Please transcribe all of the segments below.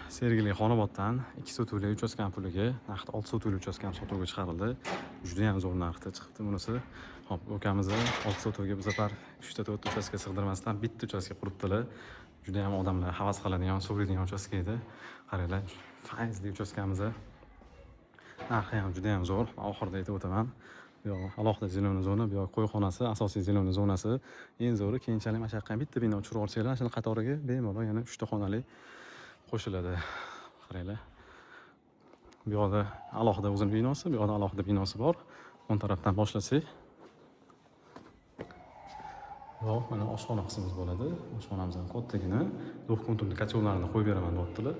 Sergeli Xonoboddan 2 sotuvli uchastkam puliga naqd 6 sotuvli uchastkam sotuvga chiqarildi. Juda ham zo'r narxda chiqibdi bunisi. Hop, ukamizni 6 sotuvga bu safar 3 ta 4 uchastka sig'dirmasdan bitta uchastka quribdilar. Juda ham odamlar havas qiladigan, so'raydigan uchastka edi. Qaranglar, faizli uchastkamiz. Narxi ham juda ham zo'r. Oxirida aytib o'taman. Bu yoq alohida zeleniy zona, bu yoq qo'y xonasi, asosiy zeleniy zonasi. Eng zo'ri keyinchalik mana shu yoqqa bitta bino tushirib olsanglar, shuni qatoriga bemalol yana 3 ta xonali qo'shiladi. Qaranglar. Bu yoqda alohida o'zini binosi, bu yoqda alohida binosi bor. O'ng tarafdan boshlasak. Yo'q, mana oshxona qismimiz bo'ladi. Oshxonamiz ham kattagina, 9 konturli kotlovlarni qo'yib beraman deyaptilar.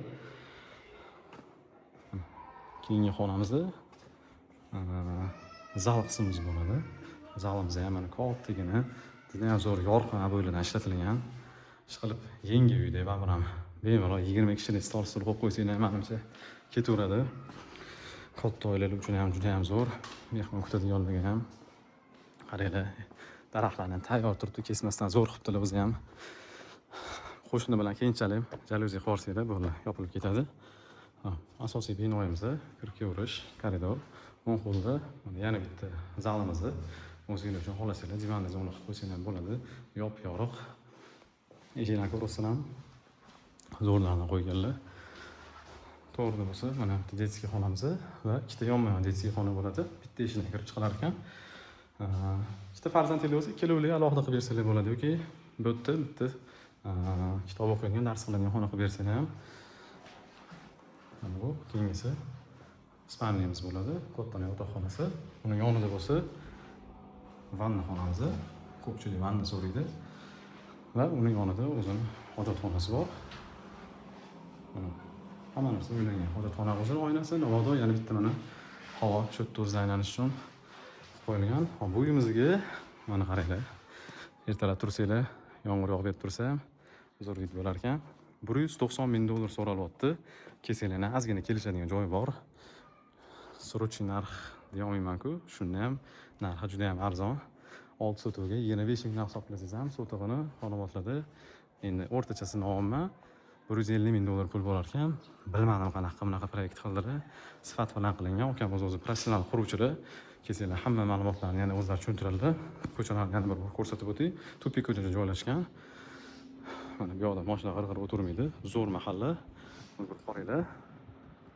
Keyingi xonamizda zal qismimiz bo'ladi. Zalimiz ham mana kattagina, juda ham zo'r yorqin bo'ylardan ishlatilgan. Ishqilib yangi uyda baribir bemalol 20 kishilik stol stul qo'yib qo'ysanglar, menimcha ketaveradi. Katta oilalar uchun ham juda ham zo'r. Mehmon kutadiganlarga ham. Qaranglar, daraxtlarni tayyor turibdi, kesmasdan zo'r qilibdilar o'zi ham. Qo'shni bilan keyinchalik jaluzi qo'rsanglar bo'ldi, yopilib ketadi. Asosiy binoyimizda kirib kelish koridor. O'ng qo'lda mana yana bitta zalimizni o'zinglar uchun xohlasanglar divanni zona qilib qo'ysanglar bo'ladi. Yop-yorug'. Eshiklarni ko'rasiz ham zo'rlarni qo'yganlar. To'g'ri bo'lsa, mana bitta detskiy xonamiz va ikkita yonma-yon detskiy xona bo'ladi. Bitta eshikdan kirib chiqilar ekan. Ikkita farzandli bo'lsa, ikkalovli alohida qilib bersalar bo'ladi yoki bu yerda bitta kitob o'qiydigan, dars qiladigan xona qilib bersalar ham. Mana bu keyingisi spalniyamiz bo'ladi, katta yotoqxonasi. Uning yonida bo'lsa vanna xonamiz, ko'pchilik vanna so'raydi. Va uning yonida o'zining hojatxonasi bor. Mana hamma narsa uylangan. Hojatxona o'zining oynasi, navodo yana bitta mana havo shu yerda o'zida aylanish uchun qo'yilgan. Bu uyimizga mana qaranglar. Ertalab tursanglar, yomg'ir yog'ib berib tursa ham zo'r hid bo'lar ekan. 190 ming dollar so'ralyapti. Kelsangiz ozgina kelishadigan joyi bor. Srochi narx deya olmayman-ku. Shunda ham narxi juda ham arzon. 6 sotuvga 25 mingdan hisoblasangiz ham sotig'ini Xonobodlarda endi o'rtachasini olma 150 ming dollar pul bo'lar ekan. Bilmadim qanaqa bunaqa proyekt qildilar. Sifat bilan qilingan. Ukamiz o'zi professional quruvchilar. Kelsangiz hamma ma'lumotlarni yana o'zlari tushuntiradilar. Ko'chalarni yana bir ko'rsatib o'tay. Tupik ko'chada joylashgan. Mana bu yoqda mashina g'ir-g'ir o'tirmaydi. Zo'r mahalla. Buni bir qaranglar.